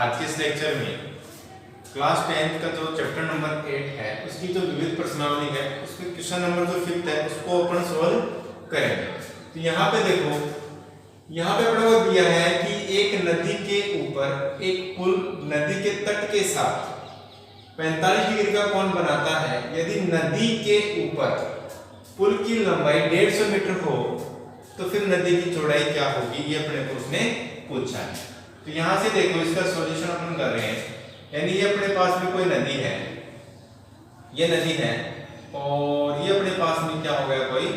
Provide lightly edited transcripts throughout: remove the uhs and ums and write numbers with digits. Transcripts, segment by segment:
आज के इस लेक्चर में क्लास 10th का जो चैप्टर नंबर 8 है उसकी जो विविध प्रश्नावली है उसमें क्वेश्चन नंबर जो 5th है उसको अपन सॉल्व करेंगे। तो यहाँ पे देखो, यहाँ पे अपने को दिया है कि एक नदी के ऊपर एक पुल नदी के तट के साथ 45 डिग्री का कोण बनाता है। यदि नदी के ऊपर पुल की लंबाई 150 मीटर हो तो फिर नदी की चौड़ाई क्या होगी, ये अपने को उसने पूछा है। तो यहाँ से देखो इसका सॉल्यूशन अपन कर रहे हैं। यानी ये अपने पास में कोई नदी है, ये नदी है और ये अपने पास में क्या हो गया, कोई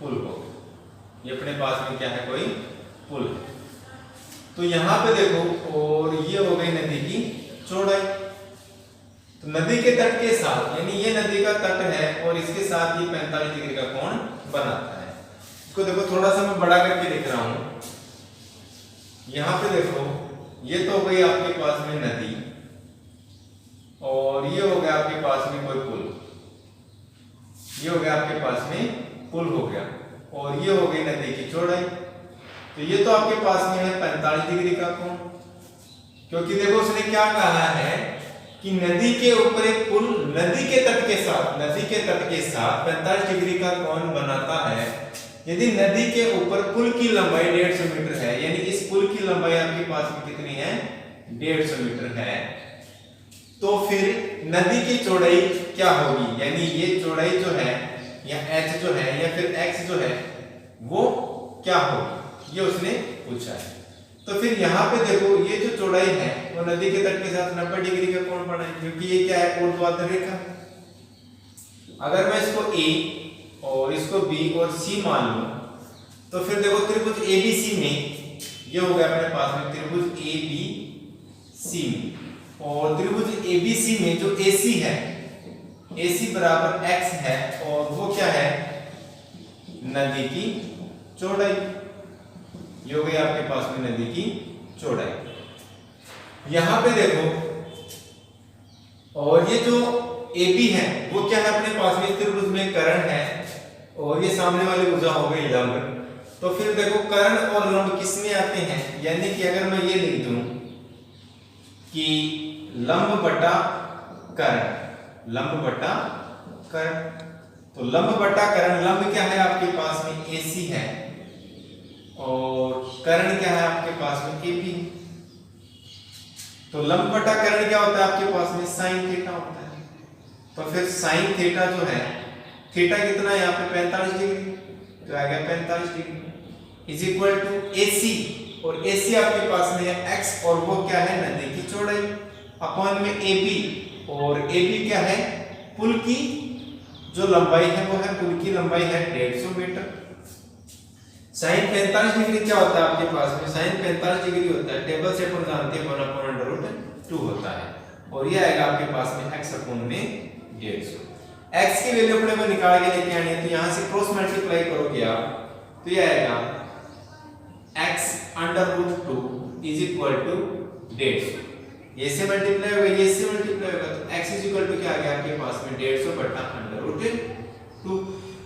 पुल हो गया। ये अपने पास में क्या है, कोई पुल है। तो यहाँ पे देखो और ये हो गई नदी की चौड़ाई। तो नदी के तट के साथ, यानी ये नदी का तट है और इसके साथ ये 45 डिग्री का कोण बनाता है। इसको देखो थोड़ा सा मैं बड़ा करके लिख रहा हूं। यहाँ पे देखो ये तो हो गई आपके पास में नदी और ये हो गया आपके पास में कोई पुल, ये हो गया आपके पास में पुल हो गया और ये हो गई नदी की चौड़ाई। तो ये तो आपके पास में है 45 डिग्री का कोण, क्योंकि देखो उसने क्या कहा है कि नदी के ऊपर एक पुल नदी के तट के साथ 45 डिग्री का कोण बनाता है। यदि नदी के ऊपर पुल की लंबाई 150 मीटर है, यानी इस पुल की लंबाई आपके पास में कितनी है, 150 मीटर है, तो फिर नदी की चौड़ाई क्या होगी, यानी ये चौड़ाई जो है या h जो है या फिर x जो है वो क्या होगी, ये उसने पूछा है। तो फिर यहाँ पे देखो ये जो चौड़ाई है वो नदी के तट के साथ 90 डिग्री का कोण बनाए, क्योंकि ये क्या है, ऊर्ध्वाधर रेखा। अगर मैं इसको a और इसको b और c मान लूं तो फिर देखो त्रिभुज ABC में ये हो गया अपने पास में त्रिभुज ABC में, और त्रिभुज ABC में जो AC है, AC बराबर x है और वो क्या है, नदी की चौड़ाई। ये हो गई आपके पास में नदी की चौड़ाई। यहां पे देखो और ये जो AB है वो क्या है, अपने पास में त्रिभुज में कर्ण है और ये सामने वाली भुजा हो गई लंब। तो फिर देखो कर्ण और लंब किस में आते हैं, यानी कि अगर मैं ये लिख दूं कि लंब बटा कर्ण, लंब बटा कर्ण, तो लंब बटा कर्ण, लंब क्या है आपके पास में AC है और कर्ण क्या है आपके पास में AB। तो लंब बटा कर्ण क्या होता है आपके पास में, साइन थीटा होता है। तो फिर साइन थीटा जो है, थीटा कितना है यहाँ पे 45 डिग्री, तो आ गया 45 degree is equal to AC, और AC आपके पास में है x और वो क्या है, नदी की चौड़ाई, अपॉन में AB, और AB क्या है, पुल की जो लंबाई है वो है, पुल की लंबाई है 150 मीटर। साइन 45 डिग्री क्या होता है आपके पास में, साइन 45 डिग्री होता है, टेबल से अपन जानते हैं 1/√2 होता है, और ये आएगा आपके पास में x अपॉन में 150। x की वैल्यू अपने को निकाल के लेके आनी है, तो यहां से क्रॉस मल्टीप्लाई करोगे आप तो ये आएगा x√2 इज इक्वल टू 150। ये से मल्टीप्लाई होगा, ये से मल्टीप्लाई होगा, तो x इज इक्वल टू क्या आ गया आपके पास में 150 बटा √2।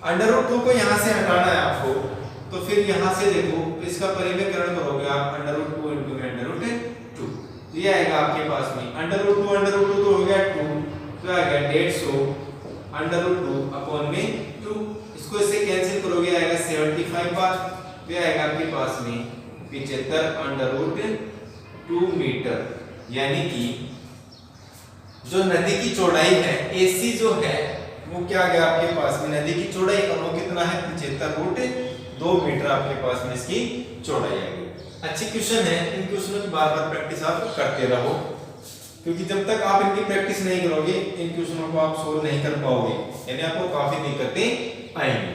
√2 को यहां से हटाना है आपको, तो फिर यहां से देखो इसका परिमेयकरण करोगे आप √2 √2, तो ये आएगा आपके पास में √2 तो हो गया 2, तो आ गया 150 √2 अपॉन में 2। इसको इससे कैंसिल करोगे आएगा 75 बार, तो आएगा आपके पास में 75 √2 मीटर। यानी कि जो नदी की चौड़ाई है AC जो है वो क्या आ गया आपके पास में, नदी की चौड़ाई, और वो कितना है 75 √2 मीटर आपके पास में इसकी चौड़ाई आएगी। अच्छे क्वेश्चन है, इन क्वेश्चनों की बार-बार प्रैक्टिस आप करते रहो, क्योंकि जब तक आप इनकी प्रैक्टिस नहीं करोगे इन क्वेश्चनों को आप सोल्व नहीं कर पाओगे, यानी आपको काफी दिक्कतें आएंगी।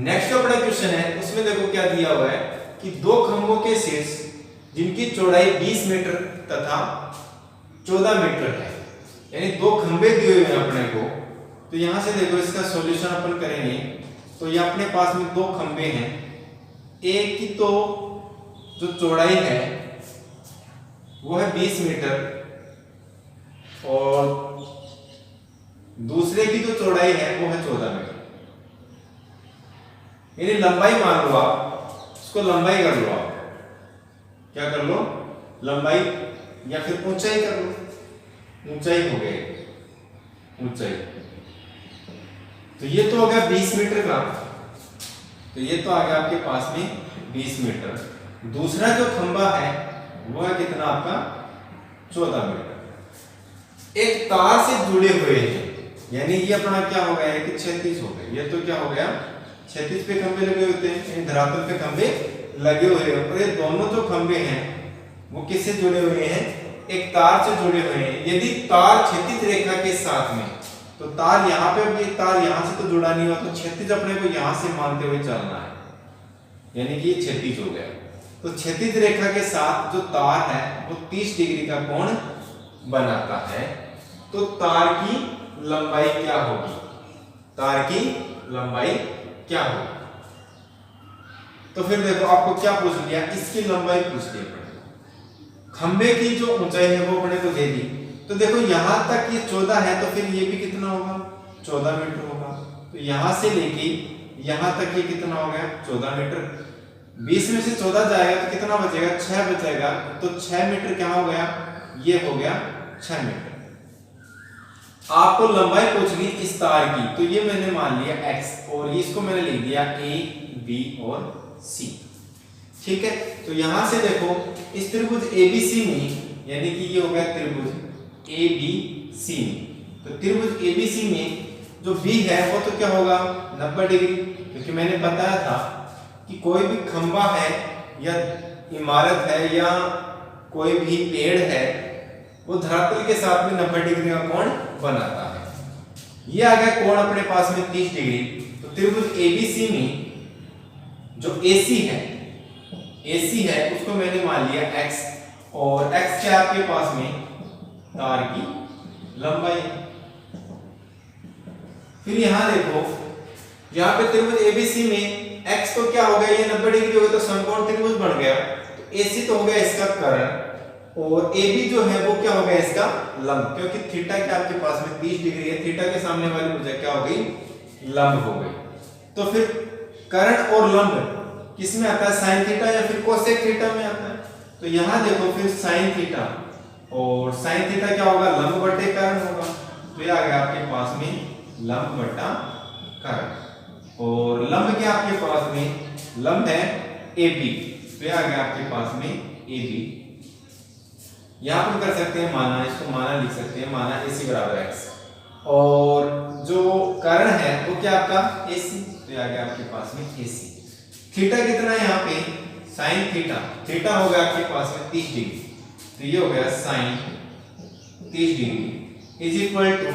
नेक्स्ट जो बड़ा क्वेश्चन है उसमें देखो क्या दिया हुआ है कि दो खंभों के शीर्ष जिनकी चौड़ाई 20 मीटर तथा 14 मीटर है, यानी दो खंभे दिए हुए हैं अपने को। तो यहां से देखो इसका सॉल्यूशन अपन करेंगे। तो ये अपने पास में दो खंभे हैं, एक की तो जो चौड़ाई है वो है 20 मीटर और दूसरे की जो चौड़ाई है वो है 14 मीटर। यानी लंबाई मान लो आप, इसको लंबाई कर लो, आप क्या कर लो, लंबाई या फिर ऊंचाई कर लो, ऊंचाई हो गई ऊंचाई। तो ये तो हो गया 20 मीटर का, तो ये तो आ गया आपके पास में 20 मीटर। दूसरा जो खंबा है वो है कितना आपका 14 मीटर। एक तार से जुड़े हुए हैं, यानी ये अपना क्या हो गया है कि 36 हो गए। ये तो क्या हो गया 36 पे खंबे लगे होते हैं, धरातल पे खंबे लगे हुए हैं। और ये दोनों जो खंबे हैं वो किससे जुड़े हुए हैं, एक तार से जुड़े हुए हैं। यदि तार क्षैतिज रेखा के साथ में, तो तार यहाँ पे, भी तार यहाँ से तो जुड़ा नहीं हुआ, तो क्षैतिज अपने को यहाँ से मानते हुए चलना है, यानी कि क्षैतिज हो गया। तो क्षैतिज रेखा के साथ जो तार है वो 30 डिग्री का कोण बनाता है। तो तार की लंबाई क्या होगी, तार की लंबाई क्या होगी? तो फिर देखो आपको क्या पूछ लिया, इसकी लंबाई पूछ ली अपने को। खंबे की जो ऊंचाई है वो अपने को दे दी। तो देखो यहां तक ये 14 है, तो फिर ये भी कितना होगा 14 मीटर होगा। तो यहां से लेके यहां तक ये कितना हो गया 14 मीटर। 20 में से 14 जाएगा तो कितना बचेगा 6 बचेगा। तो 6 मीटर क्या हो गया, ये हो गया 6 मीटर। आपको लंबाई पूछ ली इस तार की, तो ये मैंने मान लिया x और इसको मैंने लिख दिया a, b और c। ठीक है, तो यहां से देखो इस त्रिभुज ABC में, यानी कि ये हो गया त्रिभुज ABC में, तो त्रिभुज ABC में जो b है वो तो क्या होगा 90 डिग्री, क्योंकि मैंने बताया था कि कोई भी खंबा है या इमारत है या कोई भी पेड़ है वो धरातल के साथ में 90 डिग्री का कोण बनाता है। ये आ गया कोण अपने पास में 30 डिग्री। तो त्रिभुज ABC में जो AC है उसको मैंने मान लिया x, और x क्या आपके पास में तार की लंबाई। फिर यहां देखो, यहां पे त्रिभुज ABC में x तो क्या हो गया, ये 90 डिग्री हो गया, तो समकोण त्रिभुज बन गया। तो AC तो हो गया इसका कर्ण, और AB जो है वो क्या हो गया इसका लंब, क्योंकि थीटा क्या आपके पास में 30 डिग्री है, थीटा के सामने वाली भुजा क्या हो गई लंब हो गई। तो फिर कर्ण और लंब किस में आता है, साइन थीटा या फिर कोसेक थीटा में आता है। तो यहां देखो फिर साइन थीटा, और साइन थीटा क्या होगा लंब बटे कर्ण होगा। तो ये आ गया आपके पास में लंब बटा कर्ण, और लंब क्या आपके पास में लंब है AB, तो ये आ गया आपके पास में AB। यहां पर कर सकते हैं माना, इसको माना लिख सकते हैं, माना AC बराबर x, और जो कर्ण है वो क्या आपका AC, तो ये आ गया आपके पास में AC। थीटा कितना है यहाँ पे साइन थीटा, थीटा हो गया आपके पास में 30 डिग्री, तो ये हो गया sine 30 degree is equal to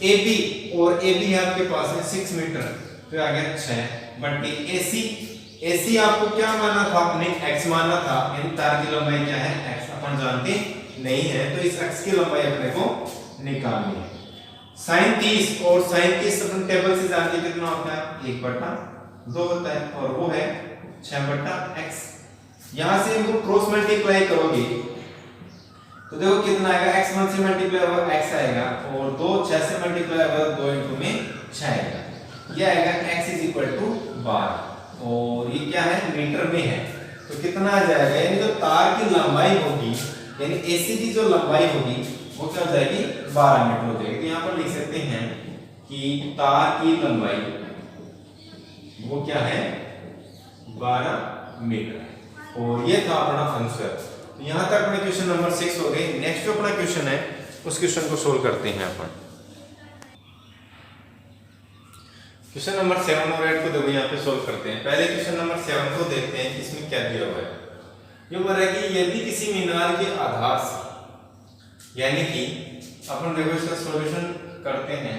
AB, और AB है आपके पास में 6 मीटर, तो आ गया 6 बटे AC आपको क्या माना था आपने x माना था, यानी तार की लंबाई क्या है x अपन जानते नहीं है, तो इस x की लंबाई अपने को निकालनी है। साइन 30 और साइन 30 अपन टेबल से जानते कितना होता है 1/2 होता है, और वो है 6/x। यहां से इनको क्रॉस मल्टीप्लाई करोगे तो देखो कितना आएगा, x1 से मल्टीप्लाई होगा x आएगा, और 2 6 से मल्टीप्लाई होगा 2 into में 6 आएगा, ये आएगा x = 12, और ये क्या है मीटर में है। तो कितना आ जाएगा, यानी जो तार की लंबाई होगी, यानी AC की जो लंबाई होगी वो क्या हो जाएगी 12 मीटर हो जाएगी। तो यहाँ पर लिख सकते हैं कि तार की लंबाई वो क्या है 12 मीटर, और ये था अपना आंसर। तो यहाँ तक अपने क्वेश्चन नंबर 6 हो गए। नेक्स्ट जो अपना क्वेश्चन है उस क्वेश्चन को सोल्व करते हैं अपन। क्वेश्चन नंबर 7 और 8 को देखो यहाँ पे सोल्व करते हैं। पहले क्वेश्चन नंबर 7 को देखते हैं, इसमें क्या दिया हुआ है। ये बोल रहा है कि यदि किसी मीनार के आधार से, यानी कि अपन देखो इसका सॉल्यूशन करते हैं,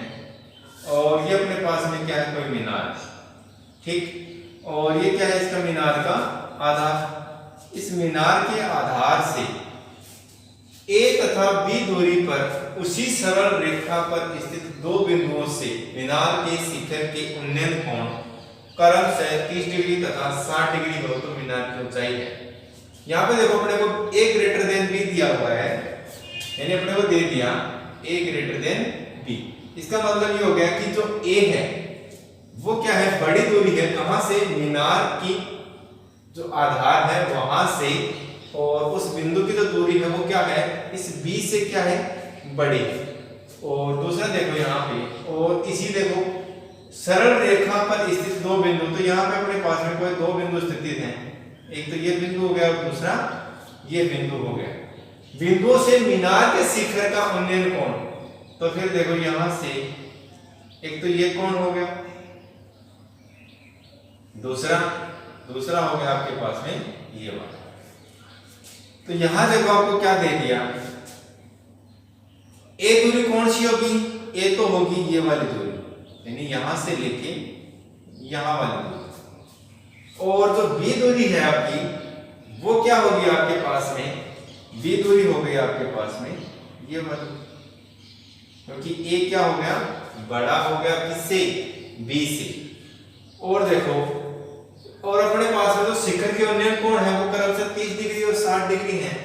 और ये अपने पास में क्या है कोई मीनार, ठीक, और ये क्या है इसका मीनार का आधार। इस मीनार के आधार से A तथा B दूरी पर उसी सरल रेखा पर स्थित दो बिंदुओं से मीनार के शिखर के उन्नयन कोण क्रमशः 30 डिग्री तथा 60 डिग्री हो तो मीनार की ऊंचाई है। यहाँ पे देखो अपने को A > B दिया हुआ है, यानी अपने को दे दिया A > B। इसका मतलब ये हो गया कि जो A है वो क्या है बड़ी दूरी है, कहां से मीनार की जो आधार है वहां से, और उस बिंदु की जो दूरी है वो क्या है, इस बी से क्या है, बड़ी। और दूसरा देखो यहाँ पे, और इसी देखो सरल रेखा पर स्थित दो बिंदु, तो यहाँ पे अपने पास में कोई दो बिंदु स्थित हैं, एक तो ये बिंदु हो गया और दूसरा ये बिंदु हो गया। बिंदुओं से मीनार के शिखर का उन्नयन कोण, तो फिर देखो यहां से एक तो ये कोण हो गया, दूसरा हो गया आपके पास में ये वाला। तो यहां देखो आपको क्या दे दिया, ए दूरी कौन सी होगी, ए तो होगी ये वाली दूरी, यानी यहां से लेके यहां वाली दूरी। और जो बी दूरी है आपकी वो क्या होगी आपके पास में, बी दूरी हो गई आपके पास में ये वाली, क्योंकि ए क्या हो गया, बड़ा हो गया किससे, बी से। और देखो, और अपने पास में जो शिखर के उन्नयन कोण है वो क्रम से 30 डिग्री और 60 डिग्री है।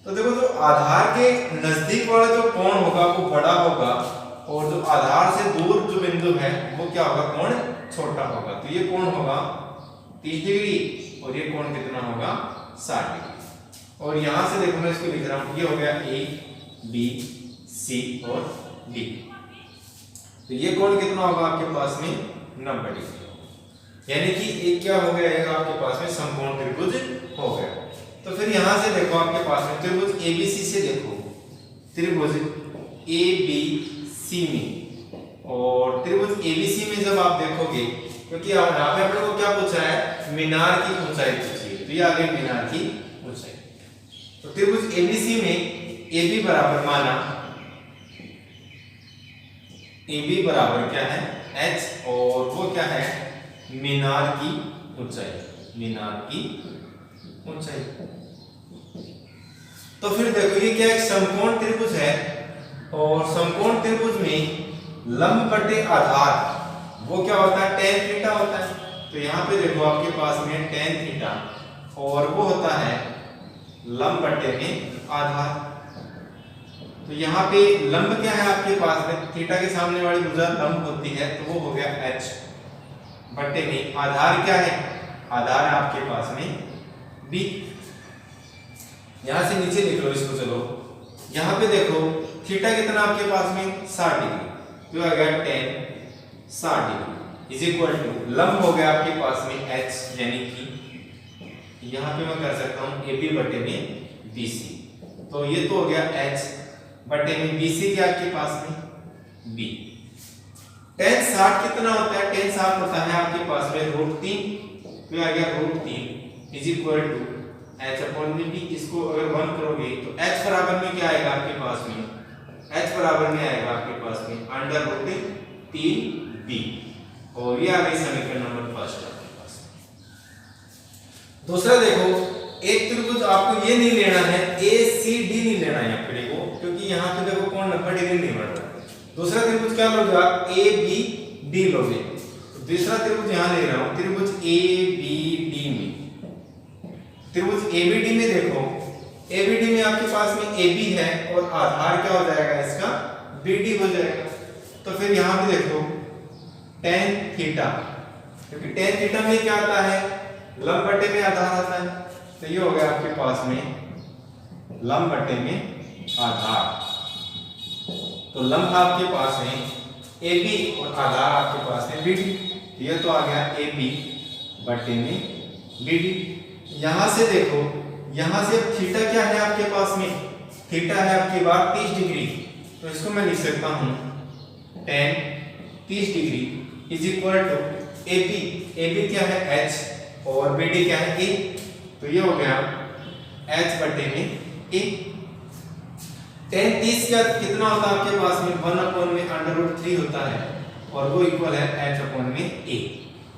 तो देखो जो आधार के नजदीक वाला जो कोण होगा वो बड़ा होगा, और जो आधार से दूर जो बिंदु है वो क्या होगा, कोण छोटा होगा। तो ये कोण होगा 30 डिग्री और ये कोण कितना होगा, 60 डिग्री। और यहां से देखो मैं इसको लिख रहा हूं, ये हो गया ए बी सी और डी। तो ये कोण कितना होगा आपके पास में, 90 डिग्री, यानी कि एक क्या हो गया है आपके पास में समकोण त्रिभुज हो गया। तो फिर यहां से देखो आपके पास में त्रिभुज एबीसी से देखो, त्रिभुज एबीसी में, और त्रिभुज एबीसी में जब आप देखोगे, क्योंकि यहाँ पे अपने को क्या पूछा है, मीनार की ऊंचाई पूछी है, तो ये आ गई मीनार की ऊंचाई। तो त्रिभुज एबीसी में एबी बराबर माना, एबी बराबर क्या है, एच, और वो क्या है, मीनार की ऊंचाई, मीनार की ऊंचाई। तो फिर देखो ये क्या, एक समकोण त्रिभुज है, और समकोण त्रिभुज में लंब बटे आधार वो क्या होता है, tan थीटा होता है। तो यहाँ पे देखो आपके पास में tan थीटा, और वो होता है लंब बटे में आधार। तो यहाँ पे लंब क्या है आपके पास में, थीटा के सामने वाली भुजा लंब होती है, तो वो हो गया h बटे में आधार क्या है, आधार है आपके पास में b। यहां से नीचे लिख लो इसको, चलो यहां पे देखो थीटा कितना आपके पास में 60 डिग्री, तो आ गया tan 60 degree is equal to लंब हो गया आपके पास में h, यानी कि यहां पे मैं कर सकता हूं ab बटे में bc। तो ये तो हो गया h बटे में bc क्या आपके पास में b। tan 60 कितना होता है, tan 60 होता है आपके पास में √3, तो आ गया √3 is equal to h upon में b। इसको अगर 1 करोगे तो h बराबर में क्या आएगा आपके पास में, h बराबर में आएगा आपके पास में √3b, और ये आ गई समीकरण नंबर 1 आपके पास। दूसरा देखो, एक त्रिभुज आपको ये नहीं लेना है, ACD नहीं लेना है अपने को, क्योंकि यहाँ पे देखो कोण 90 डिग्री नहीं बढ़ रहा। दूसरा त्रिभुज क्या लोगे आप, ABD लोगे। तो दूसरा त्रिभुज यहाँ ले रहा हूँ, त्रिभुज ABD में, त्रिभुज ABD में देखो, ABD में आपके पास में AB है और आधार क्या हो जाएगा इसका, BD हो जाएगा। तो फिर यहाँ पे देखो tan थीटा, क्योंकि tan थीटा में क्या आता है, लंब बटे में आधार आता है, तो ये हो गया आपके पास में लंब बटे में आधार। तो लंब आपके पास में AB और आधार आपके पास में BD, ये तो आ गया AB बटे में BD। यहां से देखो, यहां से थीटा क्या है आपके पास में, थीटा है आपकी बात 30 डिग्री, तो इसको मैं लिख सकता हूं tan 30 degree is equal to AB क्या है h और BD क्या है a, तो ये हो गया h बटे में a। tan 30 का कितना होता है आपके पास में, 1 अपॉन में √3 होता है, और वो इक्वल है h अपॉन में a।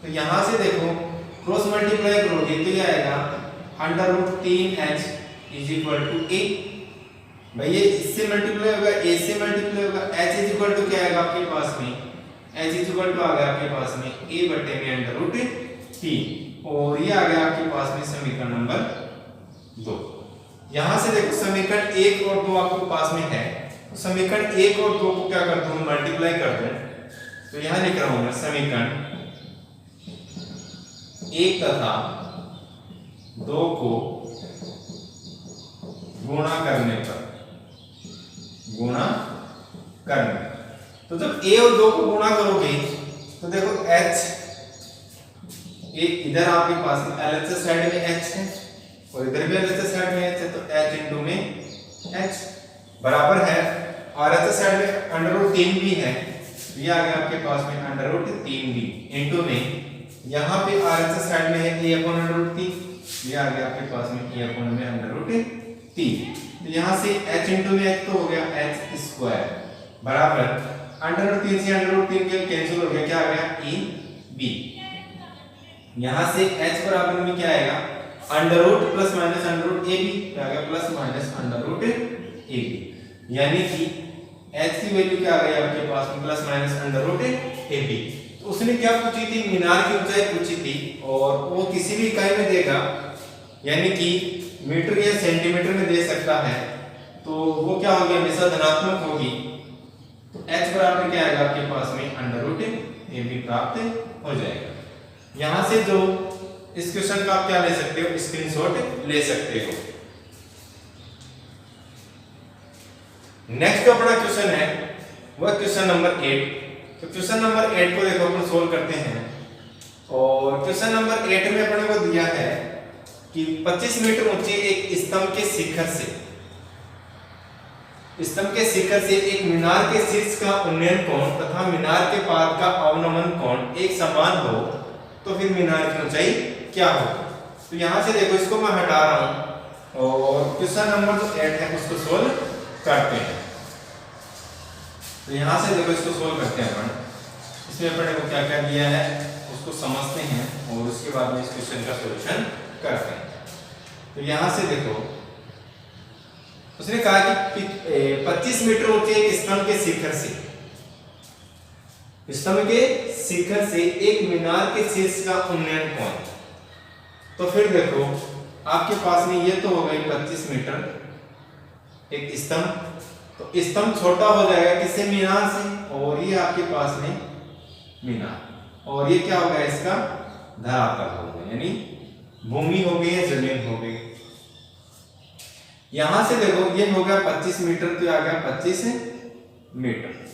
तो यहां से देखो क्रॉस मल्टीप्लाई करोगे तो ये आएगा √3h is equal to a। भाई ये इससे मल्टीप्लाई होगा, a से मल्टीप्लाई होगा, h इज इक्वल टू क्या आएगा आपके पास में, h इज इक्वल टू आ गया आपके पास में a बटे में √3, और ये आ गया आपके पास में समीकरण नंबर 2। यहां से देखो समीकरण 1 और 2 आपके पास में है, तो समीकरण 1 और 2 को क्या करता हूं, मल्टीप्लाई कर दूं, तो यहां लिख रहा हूं मैं समीकरण 1 तथा 2 को गुणा करने पर, गुणा करने। तो जब a और 2 को गुणा करोगे तो देखो h, इधर आपके पास में LHS साइड में h है और इधर भी LHS साइड में h है, तो h इंटू में h बराबर है RHS साइड में √3 भी है, ये आ गया आपके पास में √3b इंटू में यहाँ पे RHS साइड में है a/√3, ये आ गया आपके पास में a/√3। तो यहाँ से h इंटू में h तो हो गया h स्क्वायर बराबर √3 से √3 के कैंसिल हो गया, क्या आ गया ab। यहाँ से h बराबर में क्या आएगा √ प्लस माइनस √ab, आ गया प्लस माइनस √ab, यानी कि h की वैल्यू क्या आ गई आपके पास में प्लस माइनस √ab। तो उसने क्या पूछी थी, मीनार की ऊंचाई पूछी थी और वो किसी भी इकाई में देगा, यानी कि मीटर या सेंटीमीटर में दे सकता है, तो वो क्या होगी हमेशा धनात्मक होगी। तो h बराबर क्या आएगा आपके पास में √ab प्राप्त हो जाएगा। यहां से जो इस क्वेश्चन का आप क्या ले सकते हो, स्क्रीनशॉट ले सकते हो। नेक्स्ट अपना क्वेश्चन है वह क्वेश्चन नंबर 8। तो क्वेश्चन नंबर 8 को देखो अपन सोल्व करते हैं और क्वेश्चन नंबर 8 में अपने को दिया है कि 25 मीटर ऊंचे एक स्तंभ के शिखर से एक मीनार के शीर्ष का उन्नयन कोण तथा मीनार के पाद का अवनमन कोण एक समान हो तो फिर मीनार की ऊंचाई क्या होगी। तो यहां से देखो इसको मैं हटा रहा हूं और क्वेश्चन नंबर जो 8 है उसको सोल्व करते हैं। तो यहां से देखो इसको सोल्व करते हैं अपन, इसमें अपने को क्या क्या दिया है उसको समझते हैं और उसके बाद में इस क्वेश्चन का सॉल्यूशन करते हैं। तो यहां से देखो उसने कहा कि 25 मीटर ऊंचे एक स्तंभ के शिखर से एक मीनार के शीर्ष का उन्नयन कोण। तो फिर देखो आपके पास में ये तो हो गई 25 मीटर एक स्तंभ, तो स्तंभ छोटा हो जाएगा किससे, मीनार से, और ये आपके पास में मीनार, और ये क्या होगा इसका धरातल होगा, यानी भूमि हो गई है, जमीन हो गई। यहां से देखो ये हो गया 25 मीटर, तो आ गया 25 मीटर।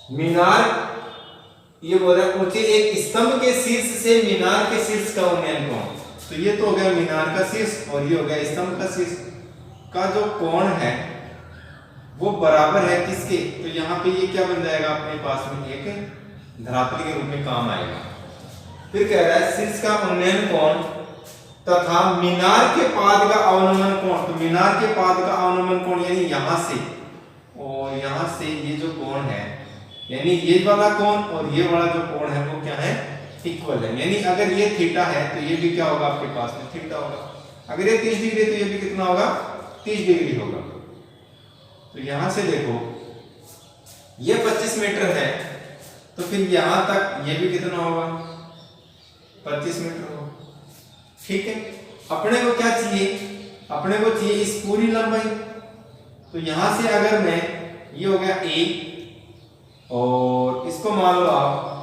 मीनार ये बोल रहा है ऊंचे एक स्तंभ के शीर्ष से मीनार के शीर्ष का उन्नयन कोण, तो ये तो हो गया मीनार का शीर्ष और ये हो गया स्तंभ का शीर्ष का जो कोण है वो बराबर है किसके, तो यहाँ पे ये क्या बन जाएगा अपने पास में एक धरातल के रूप में काम आएगा। फिर कह रहा है शीर्ष का उन्नयन कोण तथा मीनार के पाद का अवनमन कोण, तो मीनार के पाद का अवनमन कोण यानी यहां से और यहां से ये जो कोण है, यानी ये वाला कोण और ये वाला जो कोण है वो क्या है, इक्वल है। यानी अगर ये थीटा है तो ये भी क्या होगा आपके पास में थीटा होगा, अगर ये 30 डिग्री तो ये भी कितना होगा 30 डिग्री होगा। तो यहां से देखो ये 25 मीटर है तो फिर यहां तक ये भी कितना होगा 25 मीटर होगा। ठीक है, अपने को क्या चाहिए, अपने को चाहिए इस पूरी लंबाई। तो यहां से अगर मैं ये हो गया a और इसको मान लो आप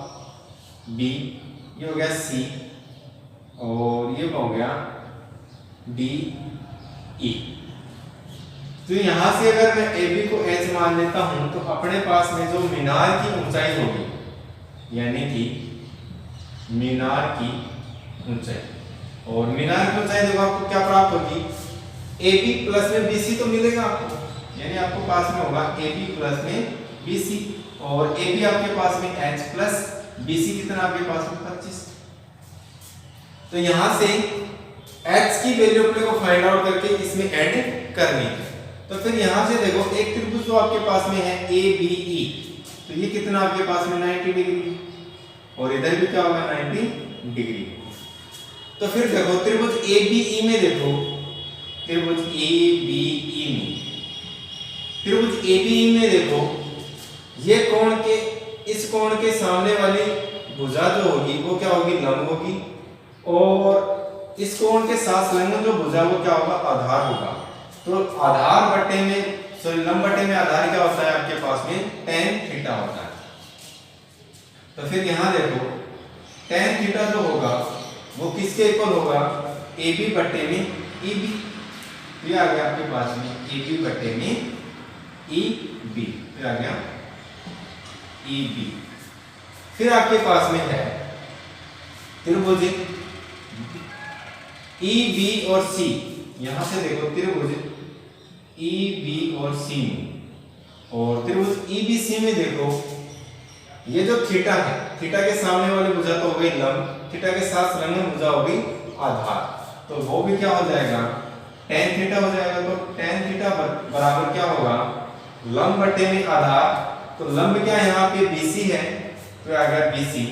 b, ये हो गया c और ये हो गया d e। तो यहां से अगर मैं AB को h मान लेता हूं तो अपने पास में जो मीनार की ऊंचाई होगी, यानी कि मीनार की ऊंचाई, और मीनार की ऊंचाई देखो आपको क्या प्राप्त होगी, AB प्लस में BC तो मिलेगा आपको, यानी आपको पास में होगा AB प्लस में BC और AB आपके पास में h प्लस BC कितना आपके पास में 25। तो यहां से h की वैल्यू अपने को फाइंड आउट करके इसमें ऐड करनी है। तो फिर यहां से देखो एक त्रिभुज जो आपके पास में है ABE, तो ये कितना आपके पास में 90 डिग्री और इधर भी क्या होगा 90 डिग्री। तो फिर देखो त्रिभुज ABE में देखो, त्रिभुज ABE में देखो ये कोण के इस कोण के सामने वाली भुजा जो होगी वो क्या होगी लंब होगी, और इस कोण के साथ संलग्न जो भुजा वो क्या होगा आधार होगा। तो आधार बट्टे में लंब बट्टे में आधार क्या होता है आपके पास में tan थीटा होता है। तो फिर यहां देखो tan थीटा जो होगा वो किसके इक्वल होगा AB बट्टे में EB। तो ये आ गया आपके पास में ए बी बटे में ई बी, फिर आ गया ई बी। फिर आपके पास में है त्रिभुज ई बी और सी, यहां से देखो त्रिभुज ई बी और सी में, और त्रिभुज ई बी सी में देखो ये जो थीटा है, थीटा के सामने वाली भुजा तो हो गई लंब, थीटा के साथ संलग्न भुजा हो गई आधार, तो वो भी क्या हो जाएगा tan थीटा हो जाएगा। तो tan थीटा बराबर क्या होगा लंब बटे में आधार, तो लंब क्या यहाँ पे BC है, तो आ गया BC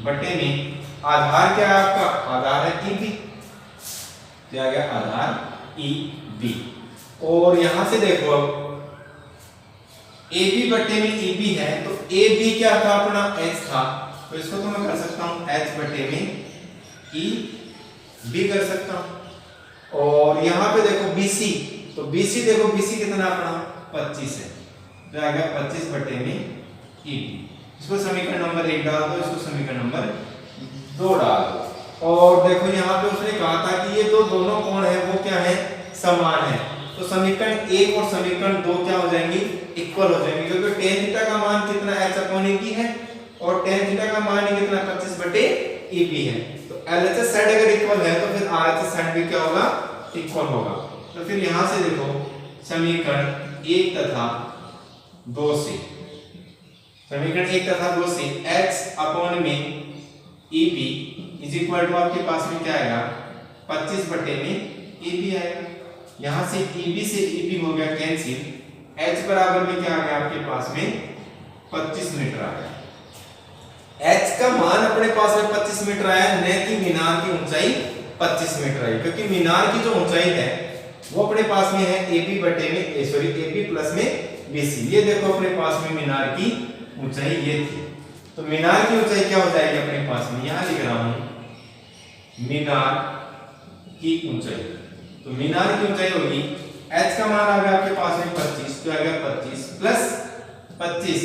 बटे में आधार क्या है आपका, आधार है EB, तो आ गया आधार EB। और यहां से देखो अब AB बटे में EB है, तो AB क्या था अपना H था, तो इसको तो मैं कर सकता हूं H बटे में EB कर सकता हूं। और यहाँ पे देखो BC, तो BC देखो BC कितना अपना 25 है, तो आ गया 25 बटे में EB। इसको समीकरण नंबर 1 डाल दो, इसको समीकरण नंबर 2 डाल दो। और देखो यहाँ पे उसने कहा था कि ये दोनों कोण है वो क्या है समान है, तो समीकरण 1 और समीकरण 2 क्या हो जाएंगी इक्वल हो जाएंगे, क्योंकि tan थीटा का मान कितना h अपॉन AB है और tan थीटा का मान ही कितना 25 बटे EB है। तो LHS साइड अगर इक्वल है तो फिर RHS साइड भी क्या होगा इक्वल होगा। तो फिर यहां से देखो समीकरण 1 तथा 2 से, समीकरण 1 तथा 2 से h अपॉन में EB इज इक्वल टू आपके पास में क्या आएगा 25 बटे में EB आएगा। यहां से EB से EB हो गया कैंसिल, h बराबर में क्या आ गया आपके पास में 25 मीटर आ गया। h का मान अपने पास में 25 मीटर आया, न कि मीनार की ऊंचाई 25 मीटर आई, क्योंकि मीनार की जो ऊंचाई है वो अपने पास में है AB बटे में सॉरी AB प्लस में BC। ये देखो अपने पास में मीनार की ऊंचाई ये थी, तो मीनार की ऊंचाई क्या हो जाएगी अपने पास में, यहां लिख रहा हूं मीनार की ऊंचाई, तो मीनार की ऊंचाई होगी h का मान आ गया आपके पास में 25, तो आ गया 25 प्लस 25,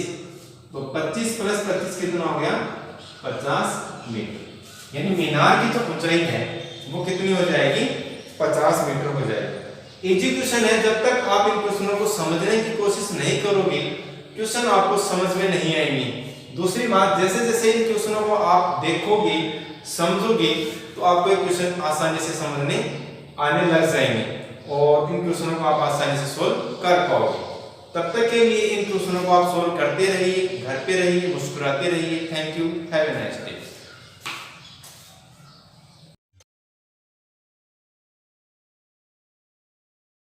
तो 25 प्लस 25 कितना हो गया 50 मीटर, यानी मीनार की जो ऊंचाई है वो कितनी हो जाएगी 50 मीटर हो जाएगी। इजी क्वेश्चन है, जब तक आप इन क्वेश्चनों को समझने की कोशिश नहीं करोगे क्वेश्चन आपको समझ में नहीं आएंगे। दूसरी बात, जैसे जैसे इन क्वेश्चनों को आप देखोगे समझोगे तो आपको ये क्वेश्चन आसानी से समझने आने लग जाएंगे और इन क्वेश्चनों को आप आसानी से सोल्व कर पाओगे। तब तक के लिए इन क्वेश्चनों को आप सोल्व करते रहिए, घर पे रहिए, मुस्कुराते रहिए। Thank you, have a nice day.